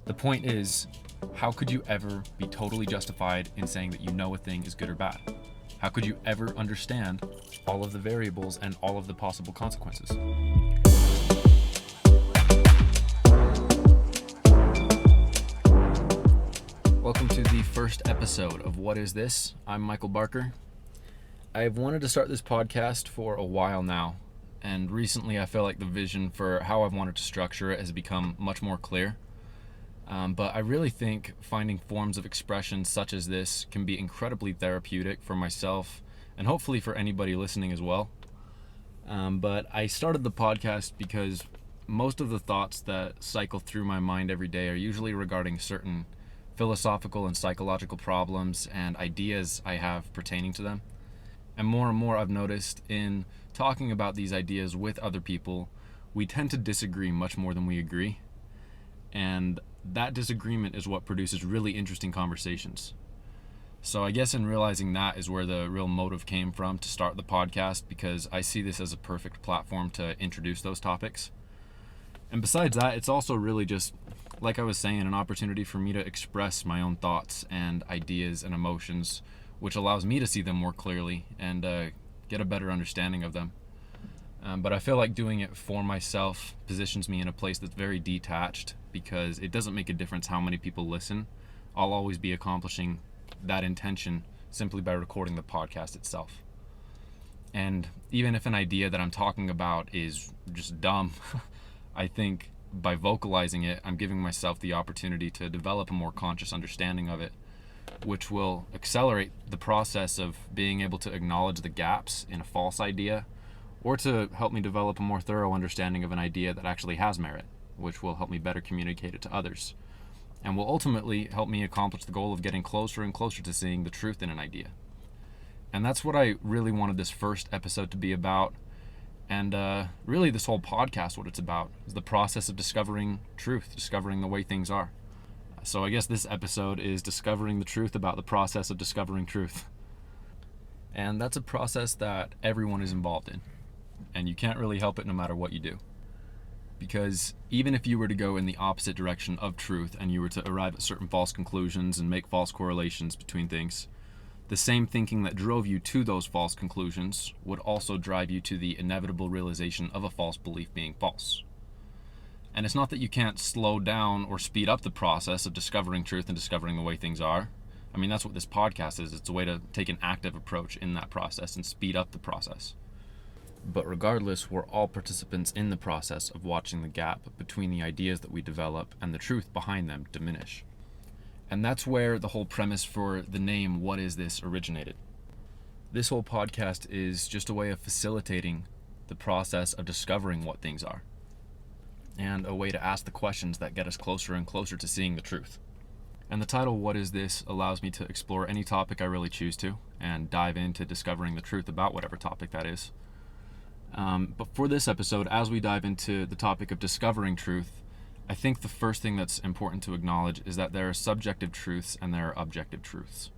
The point is, how could you ever be totally justified in saying that you know a thing is good or bad? How could you ever understand all of the variables and all of the possible consequences? Welcome to the first episode of What Is This? I'm Michael Barker. I've wanted to start this podcast for a while now, and recently I feel like the vision for how I've wanted to structure it has become much more clear. But I really think finding forms of expression such as this can be incredibly therapeutic for myself and hopefully for anybody listening as well. But I started the podcast because most of the thoughts that cycle through my mind every day are usually regarding certain philosophical and psychological problems and ideas I have pertaining to them. And more I've noticed in talking about these ideas with other people, we tend to disagree much more than we agree. And that disagreement is what produces really interesting conversations. So I guess in realizing that is where the real motive came from to start the podcast, because I see this as a perfect platform to introduce those topics. And besides that, it's also really just, like I was saying, an opportunity for me to express my own thoughts and ideas and emotions, which allows me to see them more clearly and get a better understanding of them. But I feel like doing it for myself positions me in a place that's very detached, because it doesn't make a difference how many people listen. I'll always be accomplishing that intention simply by recording the podcast itself. And even if an idea that I'm talking about is just dumb, I think by vocalizing it, I'm giving myself the opportunity to develop a more conscious understanding of it, which will accelerate the process of being able to acknowledge the gaps in a false idea, or to help me develop a more thorough understanding of an idea that actually has merit, which will help me better communicate it to others, and will ultimately help me accomplish the goal of getting closer and closer to seeing the truth in an idea. And that's what I really wanted this first episode to be about, and really this whole podcast, what it's about, is the process of discovering truth, discovering the way things are. So I guess this episode is discovering the truth about the process of discovering truth. And that's a process that everyone is involved in. And you can't really help it no matter what you do. Because even if you were to go in the opposite direction of truth and you were to arrive at certain false conclusions and make false correlations between things, the same thinking that drove you to those false conclusions would also drive you to the inevitable realization of a false belief being false. And it's not that you can't slow down or speed up the process of discovering truth and discovering the way things are. I mean, that's what this podcast is. It's a way to take an active approach in that process and speed up the process. But regardless, we're all participants in the process of watching the gap between the ideas that we develop and the truth behind them diminish. And that's where the whole premise for the name What Is This originated. This whole podcast is just a way of facilitating the process of discovering what things are, and a way to ask the questions that get us closer and closer to seeing the truth. And the title What Is This allows me to explore any topic I really choose to, and dive into discovering the truth about whatever topic that is. But for this episode, as we dive into the topic of discovering truth, I think the first thing that's important to acknowledge is that there are subjective truths and there are objective truths.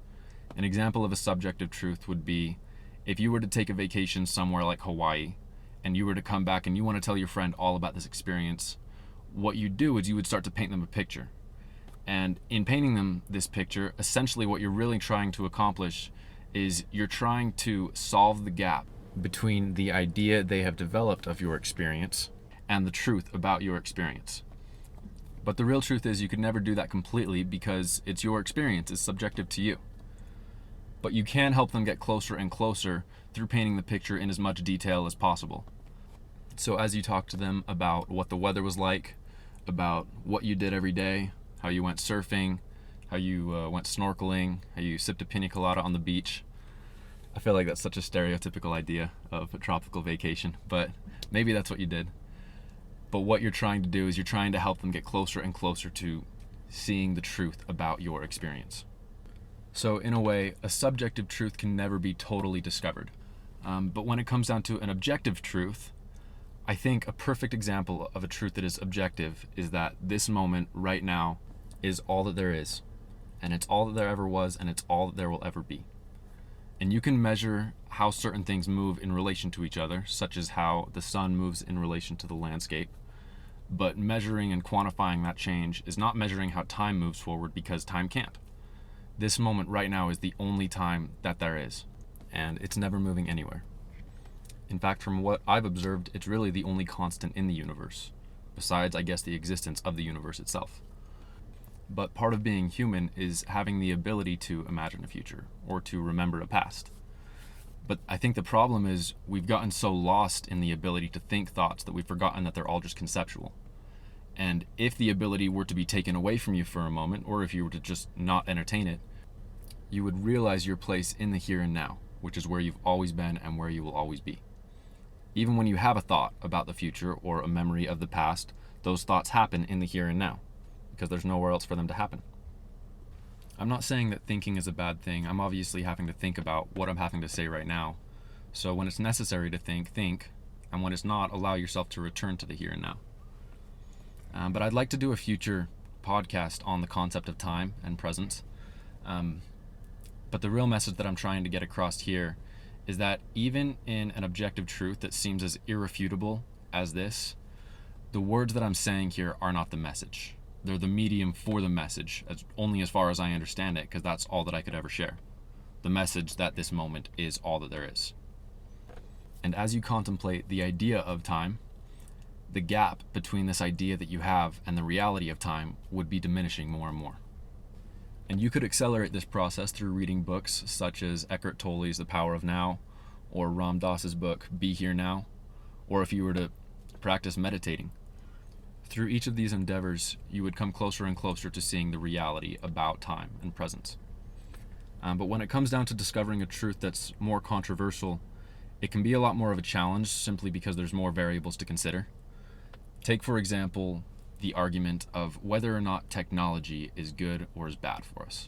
An example of a subjective truth would be if you were to take a vacation somewhere like Hawaii, and you were to come back and you want to tell your friend all about this experience, what you'd do is you would start to paint them a picture. And in painting them this picture, essentially what you're really trying to accomplish is you're trying to solve the gap between the idea they have developed of your experience and the truth about your experience. But the real truth is you could never do that completely, because it's your experience, it's subjective to you. But you can help them get closer and closer through painting the picture in as much detail as possible. So as you talk to them about what the weather was like, about what you did every day, how you went surfing, how you went snorkeling, how you sipped a pina colada on the beach. I feel like that's such a stereotypical idea of a tropical vacation, but maybe that's what you did. But what you're trying to do is you're trying to help them get closer and closer to seeing the truth about your experience. So in a way, a subjective truth can never be totally discovered. But when it comes down to an objective truth, I think a perfect example of a truth that is objective is that this moment right now is all that there is, and it's all that there ever was, and it's all that there will ever be. And you can measure how certain things move in relation to each other, such as how the sun moves in relation to the landscape. But measuring and quantifying that change is not measuring how time moves forward, because time can't. This moment right now is the only time that there is, and it's never moving anywhere. In fact, from what I've observed, it's really the only constant in the universe, besides, I guess, the existence of the universe itself. But part of being human is having the ability to imagine a future or to remember a past. But I think the problem is we've gotten so lost in the ability to think thoughts that we've forgotten that they're all just conceptual. And if the ability were to be taken away from you for a moment, or if you were to just not entertain it, you would realize your place in the here and now, which is where you've always been and where you will always be. Even when you have a thought about the future or a memory of the past, those thoughts happen in the here and now, because there's nowhere else for them to happen. I'm not saying that thinking is a bad thing. I'm obviously having to think about what I'm having to say right now. So when it's necessary to think, and when it's not, allow yourself to return to the here and now. But I'd like to do a future podcast on the concept of time and presence. But the real message that I'm trying to get across here is that even in an objective truth that seems as irrefutable as this, the words that I'm saying here are not the message. They're the medium for the message, only as far as I understand it, because that's all that I could ever share. The message that this moment is all that there is. And as you contemplate the idea of time, the gap between this idea that you have and the reality of time would be diminishing more and more. And you could accelerate this process through reading books such as Eckhart Tolle's The Power of Now, or Ram Dass's book Be Here Now, or if you were to practice meditating. Through each of these endeavors, you would come closer and closer to seeing the reality about time and presence. But when it comes down to discovering a truth that's more controversial, it can be a lot more of a challenge simply because there's more variables to consider. Take, for example, the argument of whether or not technology is good or is bad for us.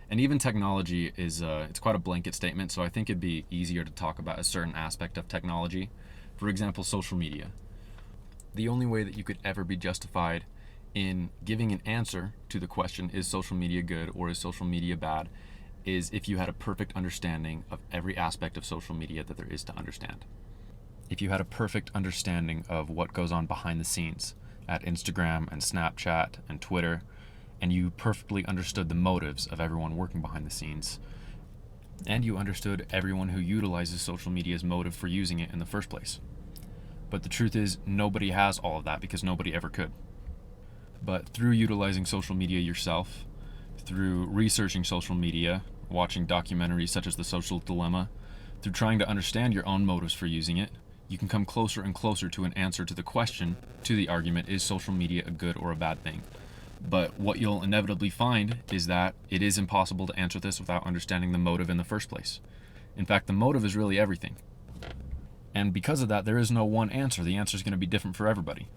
And even technology is it's quite a blanket statement, so I think it'd be easier to talk about a certain aspect of technology. For example, social media. The only way that you could ever be justified in giving an answer to the question, is social media good or is social media bad, is if you had a perfect understanding of every aspect of social media that there is to understand. If you had a perfect understanding of what goes on behind the scenes at Instagram and Snapchat and Twitter, and you perfectly understood the motives of everyone working behind the scenes, and you understood everyone who utilizes social media's motive for using it in the first place. But the truth is, nobody has all of that because nobody ever could. But through utilizing social media yourself, through researching social media, watching documentaries such as The Social Dilemma, through trying to understand your own motives for using it, you can come closer and closer to an answer to the question, to the argument, is social media a good or a bad thing? But what you'll inevitably find is that it is impossible to answer this without understanding the motive in the first place. In fact, the motive is really everything. And because of that, there is no one answer. The answer is going to be different for everybody.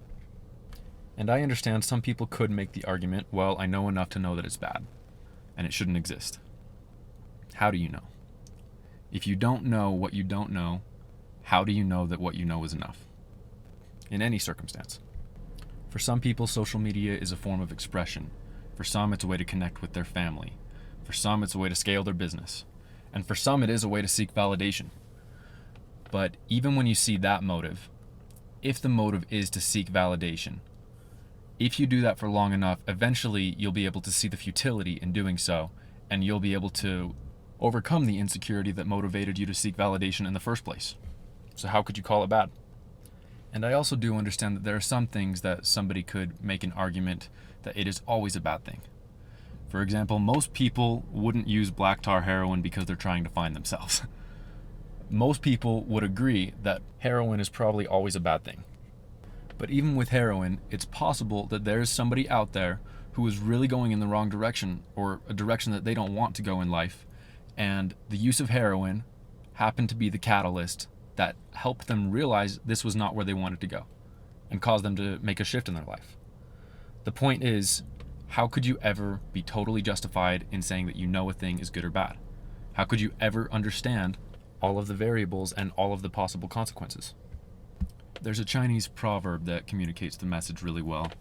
And I understand some people could make the argument, well, I know enough to know that it's bad, and it shouldn't exist. How do you know? If you don't know what you don't know, how do you know that what you know is enough? In any circumstance. For some people, social media is a form of expression. For some, it's a way to connect with their family. For some, it's a way to scale their business. And for some, it is a way to seek validation. But even when you see that motive, if the motive is to seek validation, if you do that for long enough, eventually you'll be able to see the futility in doing so, and you'll be able to overcome the insecurity that motivated you to seek validation in the first place. So how could you call it bad? And I also do understand that there are some things that somebody could make an argument that it is always a bad thing. For example, most people wouldn't use black tar heroin because they're trying to find themselves. Most people would agree that heroin is probably always a bad thing. But even with heroin, it's possible that there is somebody out there who is really going in the wrong direction, or a direction that they don't want to go in life, and the use of heroin happened to be the catalyst that helped them realize this was not where they wanted to go, and caused them to make a shift in their life. The point is, how could you ever be totally justified in saying that you know a thing is good or bad? How could you ever understand all of the variables and all of the possible consequences? There's a Chinese proverb that communicates the message really well,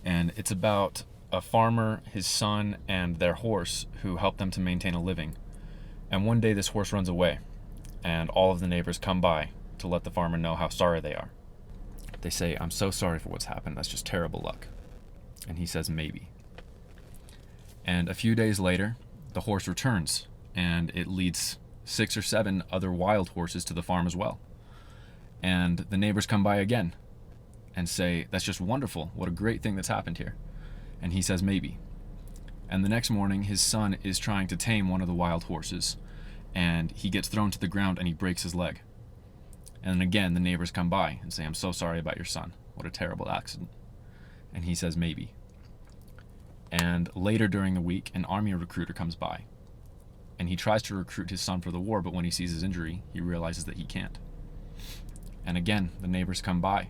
and it's about a farmer, his son, and their horse who help them to maintain a living. And one day this horse runs away, and all of the neighbors come by to let the farmer know how sorry they are. They say, "I'm so sorry for what's happened. That's just terrible luck." And he says, "Maybe." And a few days later, the horse returns, and it leads 6 or 7 other wild horses to the farm as well. And the neighbors come by again and say, "That's just wonderful. What a great thing that's happened here." And he says, "Maybe." And the next morning, his son is trying to tame one of the wild horses, and he gets thrown to the ground and he breaks his leg. And then again, the neighbors come by and say, "I'm so sorry about your son. What a terrible accident." And he says, "Maybe." And later during the week, an army recruiter comes by, and he tries to recruit his son for the war, but when he sees his injury, he realizes that he can't. And again, the neighbors come by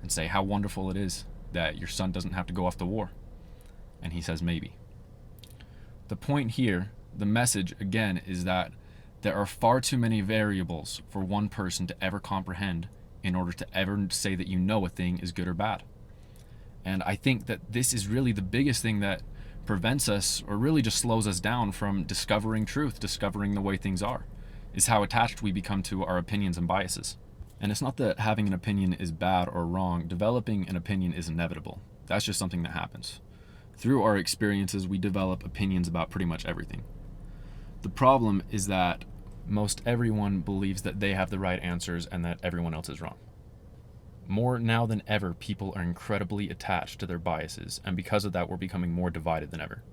and say how wonderful it is that your son doesn't have to go off to war. And he says, "Maybe." The point here, the message again, is that there are far too many variables for one person to ever comprehend in order to ever say that you know a thing is good or bad. And I think that this is really the biggest thing that prevents us, or really just slows us down from discovering truth, discovering the way things are, is how attached we become to our opinions and biases. And it's not that having an opinion is bad or wrong. Developing an opinion is inevitable. That's just something that happens. Through our experiences, we develop opinions about pretty much everything. The problem is that most everyone believes that they have the right answers and that everyone else is wrong. More now than ever, people are incredibly attached to their biases, and because of that, we're becoming more divided than ever.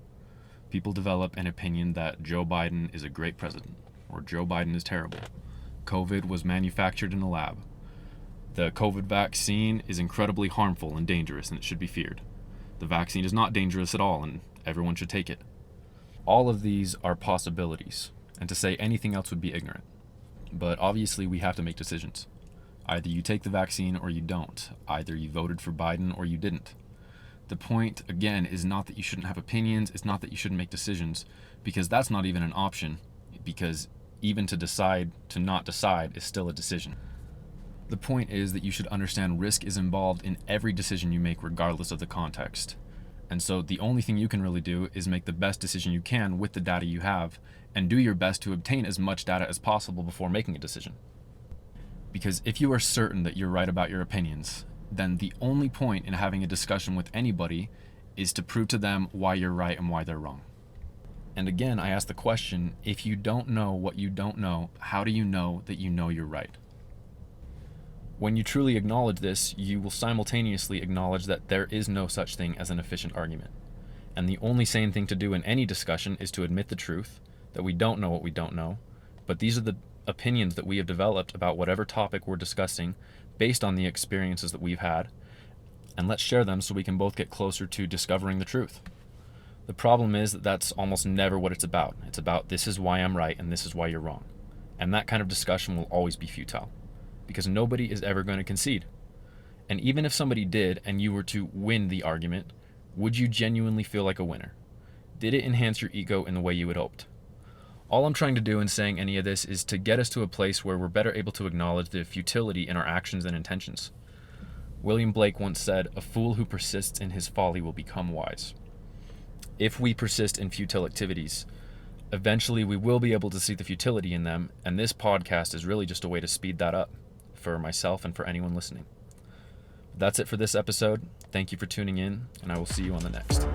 People develop an opinion that Joe Biden is a great president, or Joe Biden is terrible. COVID was manufactured in a lab. The COVID vaccine is incredibly harmful and dangerous, and it should be feared. The vaccine is not dangerous at all, and everyone should take it. All of these are possibilities, and to say anything else would be ignorant. But obviously, we have to make decisions. Either you take the vaccine or you don't. Either you voted for Biden or you didn't. The point, again, is not that you shouldn't have opinions. It's not that you shouldn't make decisions, because that's not even an option, because even to decide to not decide is still a decision. The point is that you should understand risk is involved in every decision you make, regardless of the context. And so the only thing you can really do is make the best decision you can with the data you have, and do your best to obtain as much data as possible before making a decision. Because if you are certain that you're right about your opinions, then the only point in having a discussion with anybody is to prove to them why you're right and why they're wrong. And again, I ask the question, if you don't know what you don't know, how do you know that you know you're right? When you truly acknowledge this, you will simultaneously acknowledge that there is no such thing as an efficient argument. And the only sane thing to do in any discussion is to admit the truth, that we don't know what we don't know, but these are the opinions that we have developed about whatever topic we're discussing based on the experiences that we've had, and let's share them so we can both get closer to discovering the truth. The problem is that that's almost never what it's about. It's about, this is why I'm right and this is why you're wrong. And that kind of discussion will always be futile, because nobody is ever going to concede. And even if somebody did and you were to win the argument, would you genuinely feel like a winner? Did it enhance your ego in the way you had hoped? All I'm trying to do in saying any of this is to get us to a place where we're better able to acknowledge the futility in our actions and intentions. William Blake once said, "A fool who persists in his folly will become wise." If we persist in futile activities, eventually we will be able to see the futility in them, and this podcast is really just a way to speed that up for myself and for anyone listening. That's it for this episode. Thank you for tuning in, and I will see you on the next.